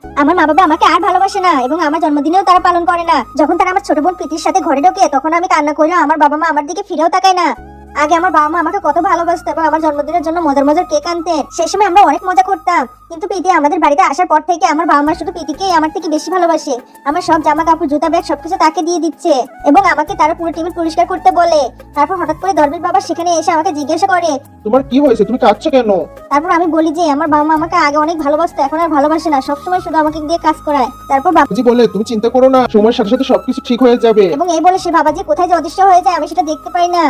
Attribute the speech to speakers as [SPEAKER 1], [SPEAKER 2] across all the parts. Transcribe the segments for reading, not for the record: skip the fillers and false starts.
[SPEAKER 1] আমার মা বাবা আমাকে আর ভালোবাসে না এবং আমার জন্মদিনেও তারা পালন করে না। যখন তারা আমার ছোট বোন প্রীতির সাথে ঘরে ঢোকে তখন আমি কান্না করলেও আমার বাবা মা আমার দিকে ফিরেও তাকায় না। আগে আমার বাবা মা আমাকে কত ভালোবাসতো এবং আমার জন্মদিনের জন্য মজার মজার কেক আনতেন। সেই সময় আমরা অনেক মজা করতাম, কিন্তু প্রীতি আমাদের বাড়িতে আসার পর থেকে আমার বাবা মা শুধু প্রীতিকেই আমার থেকে বেশি ভালোবাসে। আমার সব জামা কাপড় জুতা ব্যাগ সবকিছু তাকে দিয়ে দিচ্ছে এবং আমাকে তারা পুরো টেবিল পরিষ্কার করতে বলে। তারপর হঠাৎ করে দরবেশ বাবা সেখানে এসে আমাকে জিজ্ঞাসা করে,
[SPEAKER 2] তোমার কি হয়েছে, তুমি কাঁদছো কেন?
[SPEAKER 1] তারপর আমি বলি যে আমার বাবা মা আমাকে আগে অনেক ভালোবাসতো, এখন আর ভালোবাসে না, সবসময় শুধু আমাকে দিয়ে কাজ করায়। তারপর
[SPEAKER 2] বাবাজি বলে তুমি চিন্তা করো না, সময়ের সাথে সাথে সবকিছু ঠিক হয়ে যাবে।
[SPEAKER 1] এবং এই বলে সে বাবাজি কোথায় যে অদৃশ্য হয়ে যায় আমি সেটা দেখতে পাই না।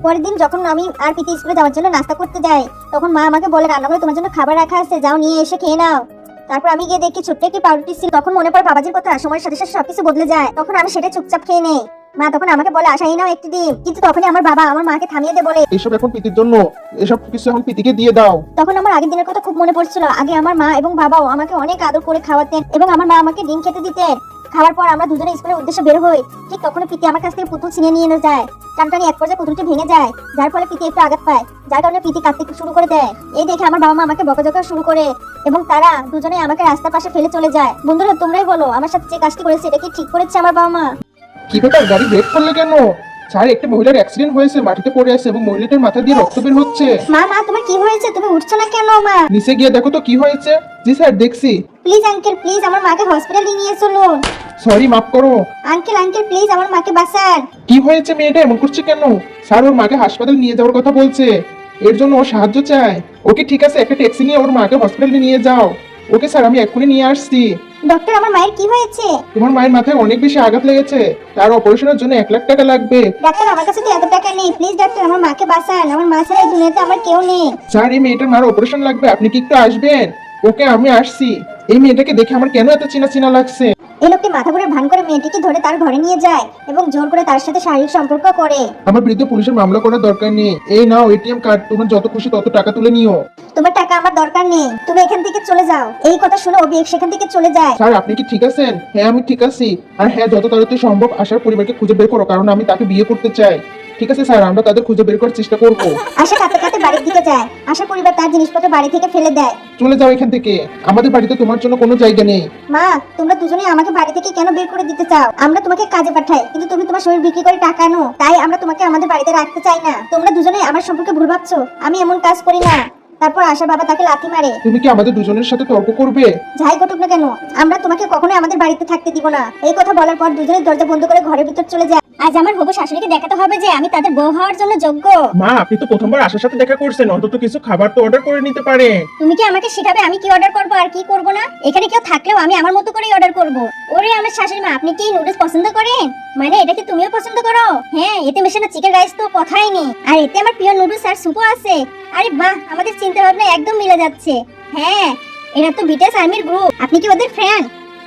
[SPEAKER 1] পরের দিন যখন আমি আর প্রীতি স্কুলে যাওয়ার জন্য নাস্তা করতে যাই তখন মা আমাকে বলে, রান্না করে তোমার জন্য খাবার রাখা আছে, যাও নিয়ে এসে খেয়ে নাও। তারপর আমি গিয়ে দেখি ছোট্ট একটি পাউরুটি ছিল। তখন মনে পড়ে বাবাজির কথা, সময়ের সাথে সাথে সবকিছু বদলে যায়। তখন আমি সেটা চুপচাপ খেয়ে নেই। মা তখন আমাকে বলে, আশাই নাও একটি ডিম। কিন্তু তখনই আমার বাবা আমার মাকে থামিয়ে দিয়ে বলে,
[SPEAKER 2] এসব এখন প্রীতির জন্য, এসব কিছু এখন প্রীতিকে দিয়ে দাও।
[SPEAKER 1] তখন আমার আগের দিনের কথা খুব মনে পড়ছিল। আগে আমার মা এবং বাবাও আমাকে অনেক আদর করে খাওয়াতেন এবং আমার মা আমাকে ডিম খেতে দিতেন। খাওয়ার পর আমরা দুজনে স্কুলের উদ্দেশ্যে বের হই। ঠিক তখনই প্রীতি আমার কাছ থেকে পুতুল ছিনিয়ে নিয়ে যায়। টানটানি এক পর্যায়ে পুতুলটি ভেঙে যায়, যার ফলে প্রীতি একটু আঘাত পায়, যার কারণে প্রীতি কাঁদতে শুরু করে দেয়। এই দেখে আমার বাবা মা আমাকে বকাঝকা শুরু করে এবং তারা দুজনে আমাকে রাস্তার পাশে ফেলে চলে যায়। বন্ধুরা তোমরাই বলো, আমার সাথে যে কাজটি করেছে এটা কি ঠিক করেছে আমার বাবা মা?
[SPEAKER 2] কি ব্যাপার, গাড়ি ব্রেক করলে কেন? স্যার, একটা মহিলার অ্যাক্সিডেন্ট হয়েছে, মাটিতে পড়ে আছে এবং মহিলাটার মাথা দিয়ে রক্ত বের হচ্ছে।
[SPEAKER 1] মা তোমার কি হয়েছে? তুমি উঠছো না কেন? মা
[SPEAKER 2] নিচে গিয়ে দেখো তো কি হয়েছে। জি স্যার, দেখছি।
[SPEAKER 1] প্লিজ আঙ্কেল, প্লিজ আমার মাকে হসপিটালে নিয়ে চলুন।
[SPEAKER 2] সরি, মাফ করো।
[SPEAKER 1] আঙ্কেল প্লিজ আমার মাকে বাঁচান।
[SPEAKER 2] কি হয়েছে, মেয়েটা এমন করছে কেন? স্যার, ওর মাকে হাসপাতালে নিয়ে যাওয়ার কথা বলছে, এর জন্য ও সাহায্য চায়। ওকে ঠিক আছে, একটা ট্যাক্সি নিয়ে ওর মাকে হসপিটালে নিয়ে যাও। ওকে স্যার, আমি এক্ষুনি নিয়ে আসছি।
[SPEAKER 1] ডক্টর আমার মায়ের কি হয়েছে?
[SPEAKER 2] তোমার মায়ের মাথায় অনেক বেশি আঘাত লেগেছে, তার অপারেশনের জন্য 1 লাখ টাকা লাগবে।
[SPEAKER 1] ডাক্তার আমার কাছে তো এত টাকা নেই, প্লিজ ডাক্তার আমার মাকে বাঁচান। আমার মা ছাড়া এই দুনিয়াতে আমার কেউ নেই।
[SPEAKER 2] স্যার, এই মেয়েটার মার অপারেশন লাগবে, আপনি কি একটু আসবেন? ওকে, আমি আসছি। এই মেয়েটাকে দেখে আমার কেন এত চেনা চেনা লাগছে।
[SPEAKER 1] এই লোকটি মাথা ঘুরে ভান করে মেয়েটিকে ধরে তার ঘরে নিয়ে যায় এবং জোর করে তার সাথে শারীরিক সম্পর্ক করে।
[SPEAKER 2] আমার বিরুদ্ধে পুলিশের মামলা করার দরকার নেই। এই নাও এটিএম কার্ড, তোমার যত খুশি তত টাকা তুলে নিও।
[SPEAKER 1] তোমার টাকা আমার দরকার নেই, তুমি এখান থেকে চলে যাও। এই কথা শুনে অভিক সেখান থেকে চলে যায়।
[SPEAKER 2] স্যার, আপনি কি ঠিক আছেন? হ্যাঁ, আমি ঠিক আছি। আর হ্যাঁ, যত তাড়াতাড়ি সম্ভব আশার পরিবারকে খুঁজে বের করো, কারণ আমি তাকে বিয়ে করতে চাই। ঠিক আছে স্যার, আমরা তাদের খুঁজে বের করার চেষ্টা করব।
[SPEAKER 1] আশা কাঁদতে কাঁদতে বাড়ির দিকে যায়। আশার পরিবার তার জিনিসপত্র বাড়ি থেকে ফেলে দেয়।
[SPEAKER 2] চলে যাও এখান থেকে, আমাদের বাড়িতে তোমার জন্য কোনো জায়গা নেই।
[SPEAKER 1] মা তোমরা দুজনেই আমাকে বাড়ি থেকে কেন বের করে দিতে চাও? আমরা তোমাকে কাজে পাঠাই, কিন্তু তুমি তোমার শরীর বিক্রি করে টাকা আনো, তাই আমরা তোমাকে আমাদের বাড়িতে রাখতে চাই না। তোমরা দুজনেই আমার সম্পর্কে ভুল ভাবছো, আমি এমন কাজ করি না। তারপর আশার বাবা তাকে লাথি মারে।
[SPEAKER 2] তুমি কি আমাদের দুজনের সাথে তর্ক করবে?
[SPEAKER 1] যাই ঘটুক না কেন, আমরা তোমাকে কখনোই আমাদের বাড়িতে থাকতে দিব না। এই কথা বলার পর দুজনেই দরজা বন্ধ করে ঘরের ভিতর চলে যায়। আজ আমার হবু শাশুড়িকে দেখাতে হবে যে আমি তাদের বউ হওয়ার জন্য যোগ্য।
[SPEAKER 2] মা, আপনি তো প্রথমবার আশার সাথে দেখা করছেন, অন্তত কিছু খাবার তো অর্ডার করে নিতে পারেন।
[SPEAKER 1] তুমি কি আমাকে শেখাবে আমি কি অর্ডার করব আর কি করব না? এখানে কেউ থাকলেও আমি আমার মতো করেই অর্ডার করব। ওরে আমার শাশুড়ি মা, আপনি কি নুডলস পছন্দ করেন? মানে এটা কি তুমিও পছন্দ করো? হ্যাঁ, এতে মেশানো চিকেন রাইস তো কথাই নেই, আর এতে আমার প্রিয় নুডলস আর সুপও আছে। আরে বাহ, আমাদের চিন্তা ভাবনা একদম মিলে যাচ্ছে। হ্যাঁ, এরা তো বিটিএস আর্মির গ্রুপ। আপনি কি ওদের ফ্যান?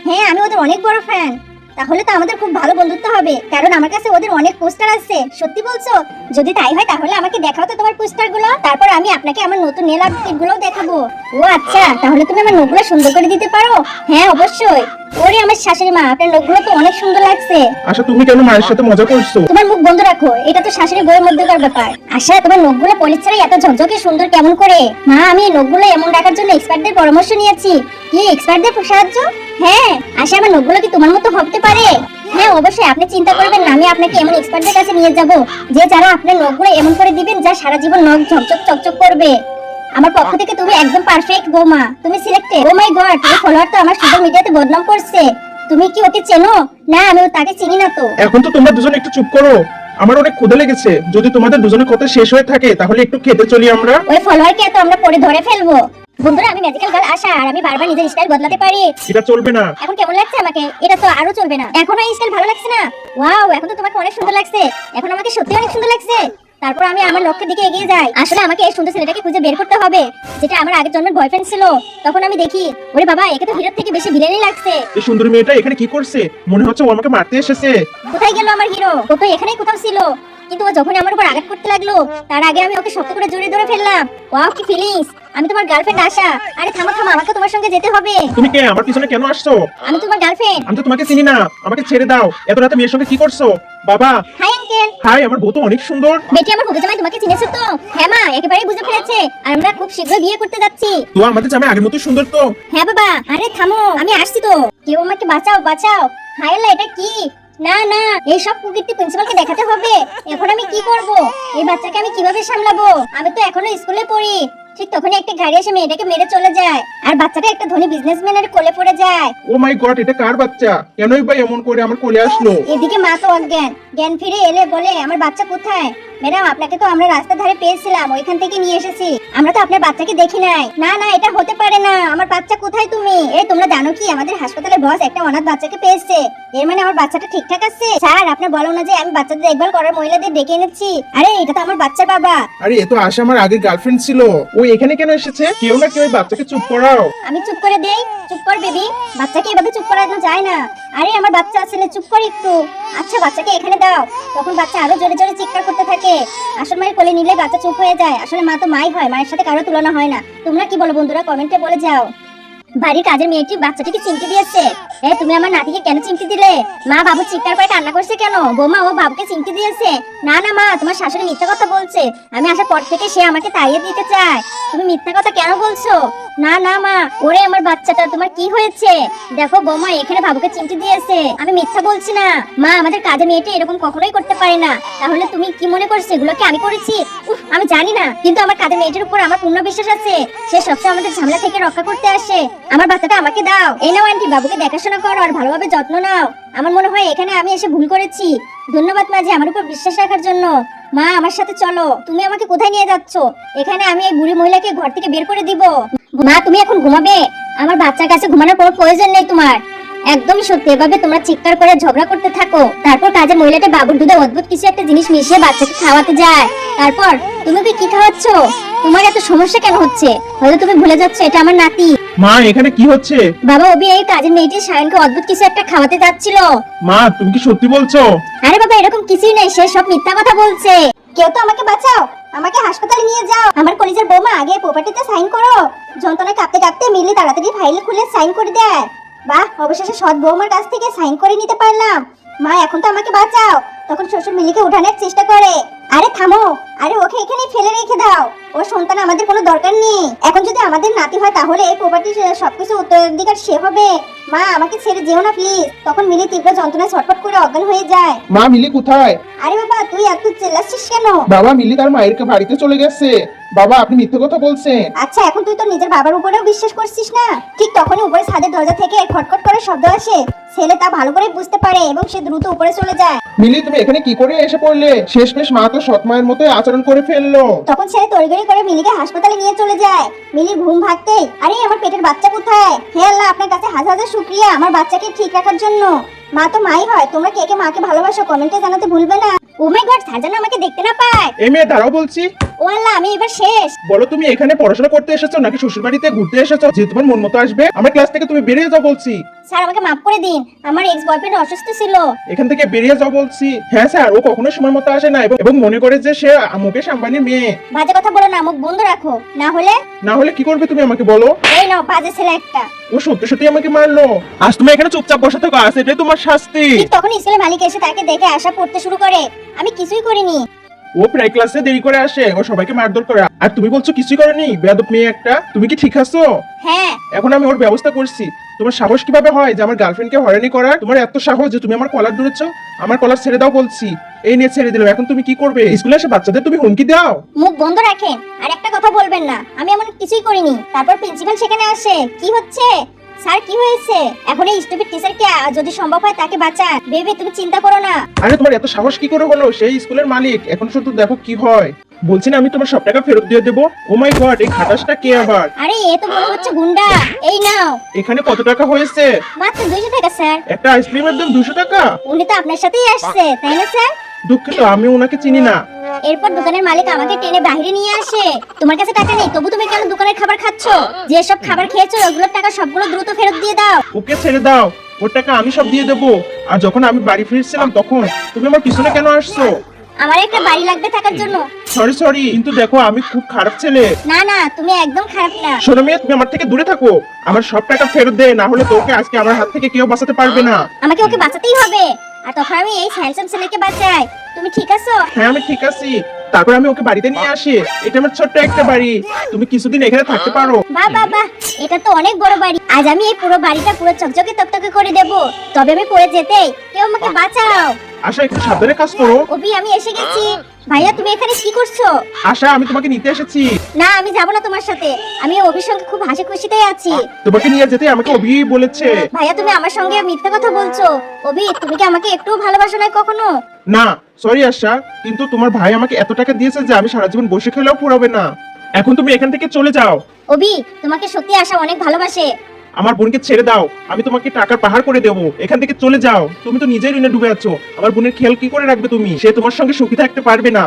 [SPEAKER 1] হ্যাঁ, আমি ওদের অনেক বড় ফ্যান। তাহলে তো আমাদের খুব ভালো বন্ধুত্ব হবে, কারণ আমার কাছে ওদের অনেক পোস্টার আছে। সত্যি বলছো? যদি তাই হয় তাহলে আমাকে দেখাও তো তোমার পোস্টার গুলো, তারপর আমি আপনাকে আমার নতুন নেল আর্ট কিট গুলো দেখাবো। ও আচ্ছা, তাহলে তুমি আমার নখগুলো সুন্দর করে দিতে পারো? হ্যাঁ অবশ্যই। ওরে আমার শাশুড়ি মা, আপনার নখগুলো তো অনেক সুন্দর লাগছে।
[SPEAKER 2] আশা, তুমি কেন মায়ের সাথে মজা করছো?
[SPEAKER 1] তোমার মুখ বন্ধ রাখো, এটা তো শাশুড়ি বউয়ের মধ্যকার ব্যাপার। আশা, তোমার নখগুলো পলিশ ছাড়াই এত ঝকঝকে সুন্দর কেমন করে? মা, আমি এই নখগুলো এমন রাখার জন্য এক্সপার্টদের পরামর্শ নিয়েছি। কি এক্সপার্টদের সাহায্য? হ্যাঁ। আশা, আমার নখগুলো কি তোমার মতো হতে পারে? হ্যাঁ অবশ্যই, আপনি চিন্তা করবেন না, আমি আপনাকে এমন এক্সপার্টদের কাছে নিয়ে যাব যে যারা আপনার নখগুলো এমন করে দিবেন যা সারা জীবন নখ ঝকঝক চকচক করবে। আমার পক্ষ থেকে তুমি একদম পারফেক্ট বৌমা, তুমি সিলেক্টেড। ও মাই গড, এই ফলোয়ার তো আমার সোশ্যাল মিডিয়াতে বদনাম করছে। তুমি কি ওকে চেনো? না, আমি তাকে চিনি না তো।
[SPEAKER 2] এখন তো তোমরা দুজন একটু চুপ করো, আমার অনেক ক্ষুধা লেগেছে। যদি তোমাদের দুজনের কথা শেষ হয়ে থাকে তাহলে একটু খেতে চলি আমরা।
[SPEAKER 1] ওই ফলোয়ারকে তো আমরা পরে ধরে ফেলবো। বন্ধুরা, আমি ম্যাজিক্যাল গার্ল আশা, আর আমি বারবার নিজের স্টাইল বদলাতে পারি।
[SPEAKER 2] এটা চলবে না।
[SPEAKER 1] এখন কেমন লাগছে আমাকে? এটা তো আরো চলবে না। এখন এই স্টাইল ভালো লাগছে না? ওয়াও, এখন তো তোমাকে অনেক সুন্দর লাগছে। এখন আমাকে সত্যি অনেক সুন্দর লাগছে। তারপর আমি আমার লক্ষ্যের দিকে এগিয়ে যাই। আসলে আমাকে এই সুন্দর ছেলেটাকে খুঁজে বের করতে হবে, যেটা আমার আগের জন্মের বয়ফ্রেন্ড ছিল। তখন আমি দেখি, ওরে বাবা, একে তো হিরোর থেকে বেশি ভিলেনই লাগছে।
[SPEAKER 2] এই সুন্দরী মেয়েটা এখানে কি করছে? মনে হচ্ছে ও আমাকে মারতে এসেছে।
[SPEAKER 1] কোথায় গেল আমার হিরো? ও তো এখানেই কোথাও ছিল। কিন্তু ও যখন আমার উপর আঘাত করতে লাগলো তার আগে আমি ওকে শক্ত করে জড়িয়ে ধরে ফেললাম। ওয়াও কি ফিলিংস! আমি তোমার গার্লফ্রেন্ড আশা। আরে থামো থামো, আমাকে তোমার সঙ্গে যেতে হবে।
[SPEAKER 2] তুমি কে? আমার পিছনে কেন আসছো?
[SPEAKER 1] আমি তোমার গার্লফ্রেন্ড।
[SPEAKER 2] আমি তো তোমাকে চিনি না, আমাকে ছেড়ে দাও। এত রাতে মেয়ের সঙ্গে কি করছো? বাবা।
[SPEAKER 1] Hi uncle.
[SPEAKER 2] হাই, আমার বউ তো অনেক সুন্দর।
[SPEAKER 1] বেটি আমার ভুবে জামাই তোমাকে চিনেছে তো? হ্যাঁ মা, একেবারেই বুঝে ফেলেছে। আর আমরা খুব শীঘ্রই বিয়ে করতে যাচ্ছি।
[SPEAKER 2] তো আমাদের জামাই আগের মতোই সুন্দর তো?
[SPEAKER 1] হ্যাঁ বাবা। আরে থামো, আমি আসছি তো। কেউ আমাকে বাঁচাও বাঁচাও। হায় আল্লাহ, এটা কি? না না, এই সব কুকীর্তি প্রিন্সিপালকে দেখাতে হবে। এখন আমি কি করব? এই বাচ্চাকে আমি কিভাবে সামলাবো? আমি তো এখনো স্কুলে পড়ি। ঠিক তখনই একটা গাড়ি এসে মেয়েটাকে মেরে চলে যায়, আর বাচ্চাটা একটা ধনী বিজনেসম্যানের কোলে পড়ে যায়।
[SPEAKER 2] ও মাই গড, এটা কার বাচ্চা? কেনই বা এমন করে আমার কোলে আসলো?
[SPEAKER 1] এদিকে মা তো অজ্ঞান। জ্ঞান ফিরে এলে বলে, আমার বাচ্চা কোথায়? ম্যাডাম, আপনাকে তো আমরা রাস্তার ধারে পেয়েছিলাম, ওইখান থেকে নিয়ে এসেছি। আমরা তো আপনার বাচ্চাকে দেখি নাই। না না, এটা হতে পারে না। আমার বাচ্চা কোথায় তুমি? এই তোমরা জানো কি আমাদের হাসপাতালে বস একটা অনাথ বাচ্চাকে পেয়েছে? এর মানে আমার বাচ্চাটা ঠিকঠাক আছে? স্যার, আপনার বলো না যে আমি বাচ্চাদের দেখভাল করার মহিলাদের ডেকে এনেছি। আরে এটা তো আমার বাচ্চার বাবা।
[SPEAKER 2] আরে এ তো আশা আমার আগের গার্লফ্রেন্ড ছিল। ও এখানে কেন এসেছে? কেউ না কেউ এই বাচ্চাকে চুপ করাও।
[SPEAKER 1] আমি চুপ করে দেই? চুপ কর বেবি। বাচ্চাকে এভাবে চুপ করানো যায় না। আরে আমার বাচ্চা আসলে, চুপ কর একটু। আচ্ছা বাচ্চাকে এখানে দাও। তখন বাচ্চা আরো জোরে জোরে চিৎকার করতে থাকে। আসল মায়ের কোলে নিলে বাচ্চা চুপ হয়ে যায়। আসলে মা তো মাই হয়, মায়ের সাথে কারো তুলনা হয় না। তোমরা কি বলো বন্ধুরা? কমেন্টে বলে যাও। বাড়ির কাজের মেয়েটি বাচ্চাটিকে চিমটি দিয়েছে। তুমি আমার নাতিকে কেন চিমটি দিলে? মা, বাবু চিৎকার করে কান্না করছে কেন? বৌমা, ও বাবুকে চিমটি দিয়েছে। না না মা, তোমার শাশুড়ি মিথ্যা কথা বলছে। আমি আসার পর থেকে সে আমাকে তাড়িয়ে দিতে চায়। তুমি মিথ্যা কথা কেন বলছো? না না মা, ওরে আমার বাচ্চাটা, তোমার কি হয়েছে? দেখো বৌমা, এখানে বাবুকে চিমটি দিয়েছে। আমি মিথ্যা বলছি না মা, আমাদের কাজের মেয়েটি এরকম কখনোই করতে পারে না। তাহলে তুমি কি মনে করছো এগুলোকে আমি করেছি? আমি জানি না, কিন্তু আমার কাজের মেয়েটির উপর আমার পূর্ণ বিশ্বাস আছে। সে সবসময় আমাদের ঝামেলা থেকে রক্ষা করতে আসে। আমার বাচ্চাটা আমাকে দাও। এই নাও আন্টি, বাবুকে দেখাশোনা করো আর ভালোভাবে যত্ন নাও। আমার মনে হয় এখানে আমি এসে ভুল করেছি। ধন্যবাদ মাঝি আমার উপর বিশ্বাস রাখার জন্য। মা, আমার সাথে চলো। তুমি আমাকে কোথায় নিয়ে যাচ্ছ? এখানে আমি এই বুড়ি মহিলাকে ঘর থেকে বের করে দিব। মা, তুমি এখন ঘুমাবে। আমার বাচ্চার কাছে ঘুমানোর কোনো প্রয়োজন নেই তোমার। একদমই সত্যি। এভাবে তোমরা চিৎকার করে ঝগড়া করতে থাকো, তারপর কাজের মহিলাটা বাবুর দুধে অদ্ভুত কিছু একটা জিনিস মিশিয়ে বাচ্চাকে খাওয়াতে যায়। তারপর তুমি ওকে কি খাওয়াচ্ছ? তোমার এত সমস্যা কেন হচ্ছে? হয়তো তুমি ভুলে যাচ্ছ এটা আমার নাতি।
[SPEAKER 2] মা, এখানে কি হচ্ছে?
[SPEAKER 1] বাবা, অবি এই কাজের মেয়েটি সায়নকে অদ্ভুত কিছু একটা খাওয়াতে যাচ্ছিল।
[SPEAKER 2] মা, তুমি কি সত্যি বলছো?
[SPEAKER 1] আরে বাবা, এরকম কিছুই নেই, সে সব মিথ্যা কথা বলছে। কেউ তো আমাকে বাঁচাও, আমাকে হাসপাতালে নিয়ে যাও। আমার কলেজের বৌমা, আগে প্রপার্টিতে সাইন করো। যন্ত্রণায় কাঁপতে কাঁপতে মিলি তাড়াতাড়ি ফাইল খুলে সাইন করে দেয়। বাহ, অবশেষে সৎ বৌমার কাছ থেকে সাইন করে নিতে পারলাম। মা, এখন তো আমাকে বাঁচাও। তখন শ্বশুর মিলিকে উঠানোর চেষ্টা করে। আরে থামো, আরে ওকে এখানে ফেলে রেখে দাও। ওর সন্তান আমাদের কোনো দরকার নেই। এখন যদি আমাদের নাতি হয় তাহলে এই প্রপার্টির সবকিছু উত্তরাধিকার সে হবে। মা, আমাকে ছেড়ে যেও না প্লিজ। তখন মিলি তীব্র যন্ত্রণায় ছটফট করে অজ্ঞান হয়ে যায়।
[SPEAKER 2] মা, মিলি কোথায়?
[SPEAKER 1] আরে বাবা, তুই এত চেল্লাচ্ছিস কেন?
[SPEAKER 2] বাবা, মিলি তার মায়ের বাড়িতে চলে গেছে। বাবা, আপনি মিথ্যে কথা বলছেন।
[SPEAKER 1] আচ্ছা, এখন তুই তো নিজের বাবার উপরেও বিশ্বাস করছিস না? ঠিক তখনই উপরে ছাদের দরজা থেকে খটখট করে শব্দ আসে। ছেলে তা ভালো করে বুঝতে পারে এবং সে দ্রুত উপরে চলে যায়।
[SPEAKER 2] মিলি, তুমি এখানে কি করে এসে পড়লে? শেষমেশ মা তো সৎ মায়ের মতোই আচরণ করে ফেললো।
[SPEAKER 1] তখন ছেলে তড়িঘড়ি করে মিলিকে হাসপাতালে নিয়ে চলে যায়। মিলির ঘুম ভাগতেই, আরে আমার পেটের বাচ্চা কোথায়? হে আল্লাহ, আপনার কাছে হাজার হাজার শুকরিয়া আমার বাচ্চাকে ঠিক রাখার জন্য। মা তো মাই হয়। তোমরা কে কে মাকে ভালোবাসো কমেন্টে জানাতে ভুলবে না। ও মাই গড, সাজান আমাকে দেখতে না পায়।
[SPEAKER 2] এই মেয়ে, দাঁড়াও বলছি।
[SPEAKER 1] ও আল্লাহ, আমি এবার শেষ।
[SPEAKER 2] বলো, তুমি এখানে পড়াশোনা করতে এসেছো নাকি শ্বশুর বাড়িতে ঘুরতে এসেছো যে তোমার মন মতো আসবে? আমার ক্লাস থেকে তুমি বেরিয়ে যাও বলছি।
[SPEAKER 1] স্যার, আমাকে মাফ করে দিন। আমার এক্স বয়ফ্রেন্ড অসুস্থ ছিল।
[SPEAKER 2] এখান থেকে বেরিয়ে যাও বলছি। হ্যাঁ স্যার, ও কখনো সময় মতো আসে না এবং মনে করে যে সে মুকেশ আম্বানির মেয়ে।
[SPEAKER 1] বাজে কথা বলো না, মুখ বন্ধ রাখো। না হলে
[SPEAKER 2] কি করবে তুমি আমাকে বলো?
[SPEAKER 1] এই নাও, বাজে ছেলে একটা।
[SPEAKER 2] ও সত্যি সত্যি আমাকে মারলো। আজ তুমি এখানে চুপচাপ বসে থাকো, আজ এটাই তোমার শাস্তি।
[SPEAKER 1] ঠিক তখন স্কুলের মালিক এসে তাকে দেখে আশা পড়তে শুরু করে। আমি কিছুই করিনি।
[SPEAKER 2] ও প্রায় ক্লাসে দেরি করে আসে, ও সবাইকে মারধর করে, আর তুমি বলছো কিছুই করনি? বেয়াদব মেয়ে একটা। তুমি কি ঠিক আছো?
[SPEAKER 1] হ্যাঁ।
[SPEAKER 2] এখন আমি ওর ব্যবস্থা করছি। তোমার সাহস কিভাবে হয় যে আমার গার্লফ্রেন্ডকে হয়রানি করার? তোমার এত সাহস যে তুমি আমার কলার ধরেছো? আমার কলার ছেড়ে দাও বলছি। এই নিয়ে ছেড়ে দিলাম। এখন তুমি কি করবে? স্কুলে এসে বাচ্চাদের তুমি হুমকি দাও?
[SPEAKER 1] মুখ বন্ধ রাখেন আর একটা কথা বলবেন না। আমি এমন কিছুই করিনি। তারপর প্রিন্সিপাল সেখানে আসে। কি হচ্ছে স্যার? কি হয়েছে? এখন এই স্টুপিড টিচারকে যদি সম্ভব হয় তাকে বাঁচান। বেবি, তুমি চিন্তা করো না।
[SPEAKER 2] আরে তোমার এত সাহস কি করে হলো? সেই স্কুলের মালিক। এখন শুধু দেখো কি হয়। বলছি না আমি তোমার সব টাকা ফেরত দিয়ে দেবো। ও মাই গড, এই খাটাসটা কে আবার?
[SPEAKER 1] আরে এ তো মনে হচ্ছে গুন্ডা। এই নাও।
[SPEAKER 2] এখানে কত টাকা হয়েছে?
[SPEAKER 1] মাত্র 200 টাকা স্যার।
[SPEAKER 2] একটা আইসক্রিমের দাম 200 টাকা?
[SPEAKER 1] উনি তো আপনার সাথেই আসছে, তাই না স্যার?
[SPEAKER 2] দুঃখিত, আমি ওনাকে চিনি না।
[SPEAKER 1] এরপর দোকানের মালিক আমাকে টেনে বাইরে নিয়ে আসে। তোমার কাছে টাকা নেই, তবু তুমি কেন দোকানের খাবার খাচ্ছ? যে সব খাবার খেয়েছো ওগুলোর টাকা সবগুলো দ্রুত ফেরত দিয়ে দাও।
[SPEAKER 2] ওকে ছেড়ে দাও, ওর টাকা আমি সব দিয়ে দেবো। আর যখন আমি বাড়ি ফিরছিলাম তখন তুমি আমার পিছনে কেন আসছো?
[SPEAKER 1] আমার একটা বাড়ি লাগবে থাকার জন্য।
[SPEAKER 2] সরি কিন্তু দেখো আমি খুব খারাপ ছেলে।
[SPEAKER 1] না না, তুমি একদম খারাপ না।
[SPEAKER 2] শোনো মেয়ে, তুমি আমার থেকে দূরে থাকো। আমার সব টাকা ফেরত দে, না হলে তোকে আজকে আমার হাত থেকে কেউ বাঁচাতে পারবে না।
[SPEAKER 1] আমাকে ওকে বাঁচাতেই হবে, আর তখন আমি এই হ্যান্ডসাম ছেলেকে বাঁচাই। তুমি ঠিক আছো?
[SPEAKER 2] হ্যাঁ আমি ঠিক আছি। তারপর আমি ওকে বাড়িতে নিয়ে আসি। এটা আমার ছোট্ট একটা বাড়ি, তুমি কিছুদিন এখানে থাকতে পারো।
[SPEAKER 1] বাহ বাহ বাহ, এটা তো অনেক বড় বাড়ি। আজ আমি এই পুরো বাড়িটা পুরো চকচকে তকতকে করে দেব। তবে আমি পড়ে যেতেই কেউ আমাকে বাঁচাও।
[SPEAKER 2] আশা একটু সাবধানে কাজ করো।
[SPEAKER 1] অভি, আমি এসে গেছি। ভাইয়া, তুমি এখানে কি করছো?
[SPEAKER 2] আশা আমি তোমাকে নিতে এসেছি।
[SPEAKER 1] না, আমি যাব না তোমার সাথে। আমি অভির সঙ্গে খুব হাসি খুশিতেই আছি।
[SPEAKER 2] তোমাকে নিয়ে যেতে আমাকে অভি বলেছে।
[SPEAKER 1] ভাইয়া, তুমি আমার সঙ্গে মিথ্যা কথা বলছো। অভি, তুমি কি আমাকে একটু ভালোবাসো না কখনো?
[SPEAKER 2] না সরি আশা, কিন্তু তোমার ভাই আমাকে এত টাকা দিয়েছে যে আমি সারা জীবন বসে খেলেও পুরাবে না। এখন তুমি এখান থেকে চলে যাও।
[SPEAKER 1] অভি, তোমাকে সত্যি আশা অনেক ভালোবাসে।
[SPEAKER 2] আমার বোনকে ছেড়ে দাও, আমি তোমাকে টাকার পাহাড় করে দেবো। এখান থেকে চলে যাও, তুমি তো নিজেই ঋণে ডুবে আছো। আমার বোনের খেয়াল কি করে রাখবে তুমি? সে তোমার সঙ্গে সুখী থাকতে পারবে না।